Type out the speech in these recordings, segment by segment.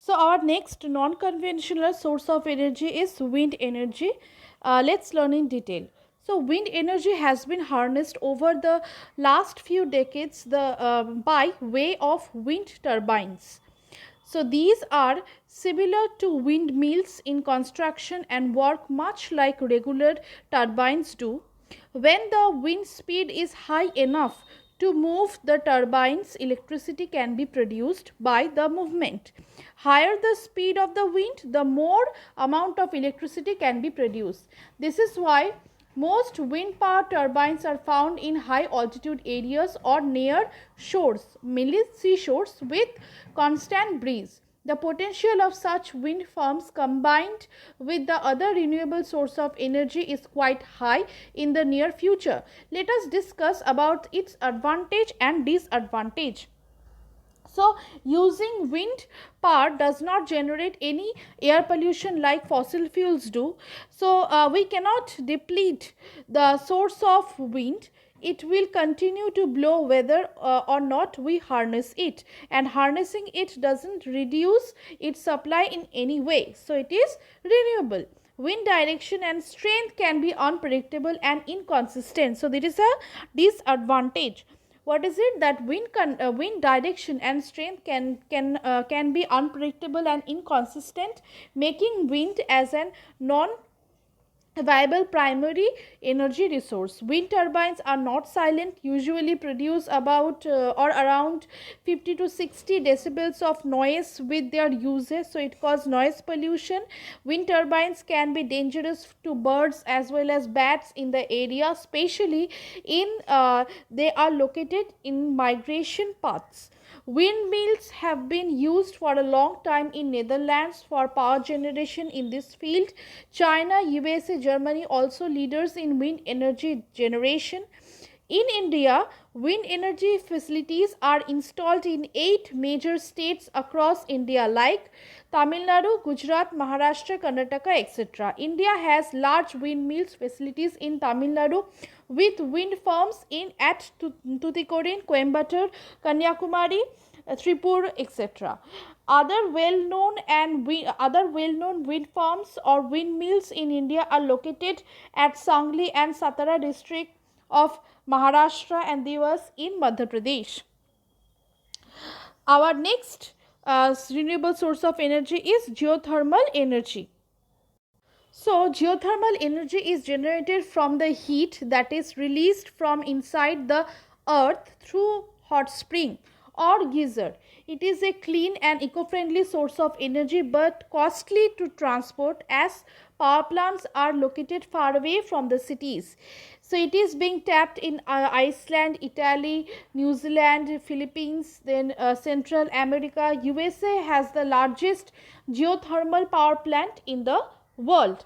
So our next non-conventional source of energy is wind energy. Let's learn in detail. So wind energy has been harnessed over the last few decades by way of wind turbines. So these are similar to windmills in construction and work much like regular turbines do. When the wind speed is high enough to move the turbines, electricity can be produced by the movement. Higher the speed of the wind, the more amount of electricity can be produced. This is why most wind power turbines are found in high altitude areas or near shores, mainly seashores with constant breeze. The potential of such wind farms combined with the other renewable source of energy is quite high in the near future. Let us discuss about its advantage and disadvantage. So, using wind power does not generate any air pollution like fossil fuels do. So, we cannot deplete the source of wind. It will continue to blow whether or not we harness it, and harnessing it doesn't reduce its supply in any way. So, it is renewable. Wind direction and strength can be unpredictable and inconsistent. So, there is a disadvantage. What is it? That wind direction and strength can be unpredictable and inconsistent, making wind as an non viable primary energy resource. Wind turbines are not silent, usually produce about or around 50 to 60 decibels of noise with their uses, so it causes noise pollution. Wind turbines can be dangerous to birds as well as bats in the area, especially in they are located in migration paths. Windmills have been used for a long time in Netherlands for power generation in this field. China, USA, Germany also leaders in wind energy generation. In India, wind energy facilities are installed in 8 major states across India like Tamil Nadu, Gujarat, Maharashtra, Karnataka, etc. India has large windmills facilities in Tamil Nadu with wind farms at Tuticorin, Coimbatore, Kanyakumari, Tripur, etc. Other well-known wind farms or windmills in India are located at Sangli and Satara district of Maharashtra and Devas in Madhya Pradesh. Our next renewable source of energy is geothermal energy. So, geothermal energy is generated from the heat that is released from inside the earth through hot spring or geyser. It is a clean and eco-friendly source of energy but costly to transport as power plants are located far away from the cities. So, it is being tapped in Iceland, Italy, New Zealand, Philippines, then Central America. USA has the largest geothermal power plant in the world.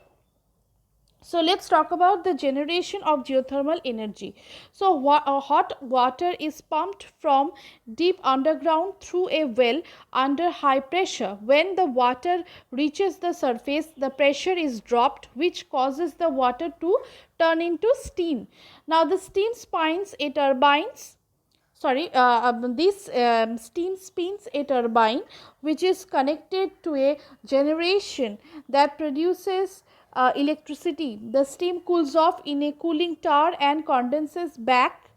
So let's talk about the generation of geothermal energy. So hot water is pumped from deep underground through a well under high pressure. When the water reaches the surface, the pressure is dropped, which causes the water to turn into steam. Now the steam spins a turbines steam spins a turbine which is connected to a generation that produces electricity. The steam cools off in a cooling tower and condenses back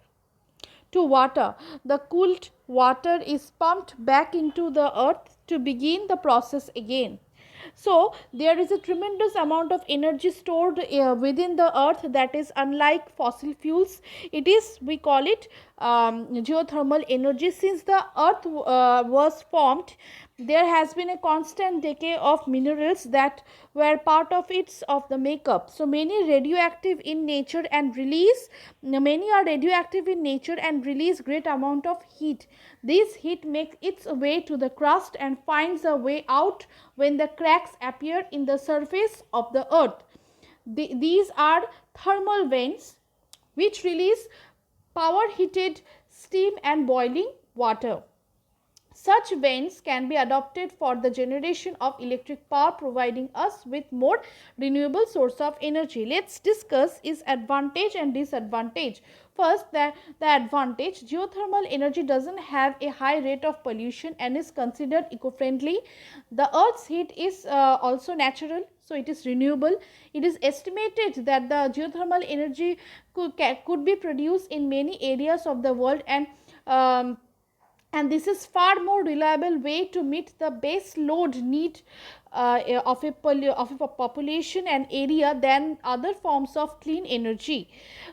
to water. The cooled water is pumped back into the earth to begin the process again. So there is a tremendous amount of energy stored within the earth that is unlike fossil fuels. It is, we call it geothermal energy. Since the earth was formed, there has been a constant decay of minerals that were part of the makeup. So many are radioactive in nature and release great amount of heat. This heat makes its way to the crust and finds a way out when the cracks appear in the surface of the earth. These are thermal vents which release power heated steam and boiling water. Such vents can be adopted for the generation of electric power, providing us with more renewable source of energy. Let's discuss its advantage and disadvantage. First, the advantage: geothermal energy doesn't have a high rate of pollution and is considered eco-friendly. The earth's heat is also natural, so it is renewable. It is estimated that the geothermal energy could be produced in many areas of the world, um, and this is far more reliable way to meet the base load need of a population and area than other forms of clean energy.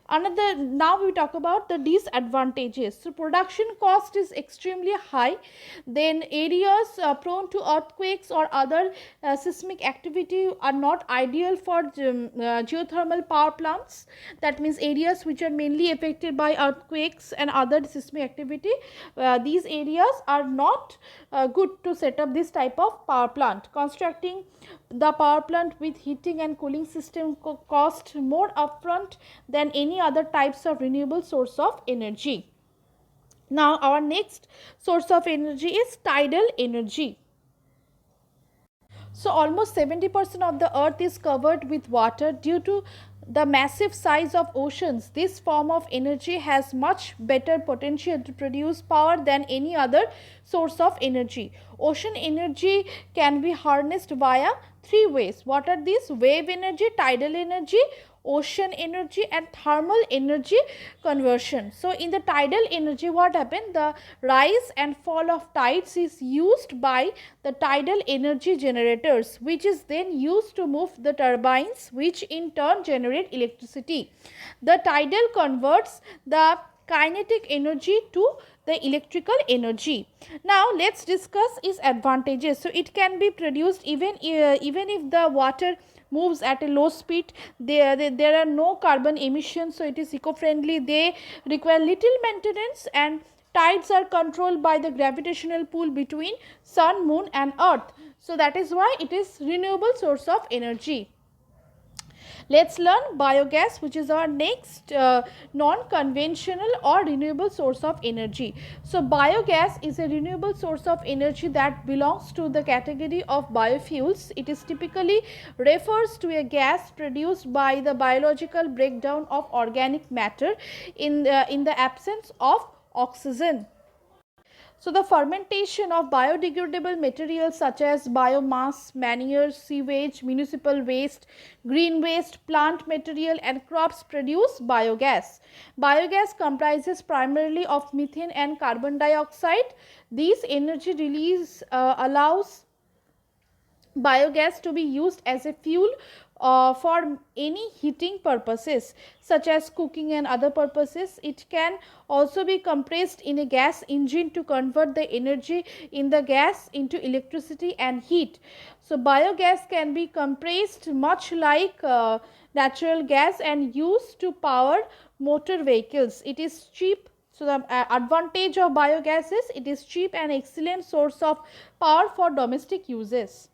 Now we talk about the disadvantages. So production cost is extremely high. Then areas prone to earthquakes or other seismic activity are not ideal for geothermal power plants. That means areas which are mainly affected by earthquakes and other seismic activity, these areas are not good to set up this type of power plant. Constructing the power plant with heating and cooling system cost more upfront than any other types of renewable source of energy. Now our next source of energy is tidal energy. So almost 70% of the earth is covered with water. Due to the massive size of oceans, this form of energy has much better potential to produce power than any other source of energy. Ocean energy can be harnessed via three ways. What are these? Wave energy, tidal energy, ocean energy, and thermal energy conversion. So in the tidal energy, what happened? The rise and fall of tides is used by the tidal energy generators, which is then used to move the turbines, which in turn generate electricity. The tidal converts the kinetic energy to the electrical energy. Now let's discuss its advantages. So it can be produced even if the water moves at a low speed. There are no carbon emissions, so it is eco-friendly. They require little maintenance, and tides are controlled by the gravitational pull between sun, moon and earth. So that is why it is renewable source of energy. Let's learn biogas, which is our next non-conventional or renewable source of energy. So biogas is a renewable source of energy that belongs to the category of biofuels. It is typically refers to a gas produced by the biological breakdown of organic matter in the absence of oxygen. So the fermentation of biodegradable materials such as biomass, manure, sewage, municipal waste, green waste, plant material and crops produce biogas. Biogas comprises primarily of methane and carbon dioxide. These energy release allows biogas to be used as a fuel for any heating purposes such as cooking and other purposes. It can also be compressed in a gas engine to convert the energy in the gas into electricity and heat. So biogas can be compressed much like natural gas and used to power motor vehicles. It is cheap. So the advantage of biogas is it is cheap and excellent source of power for domestic uses.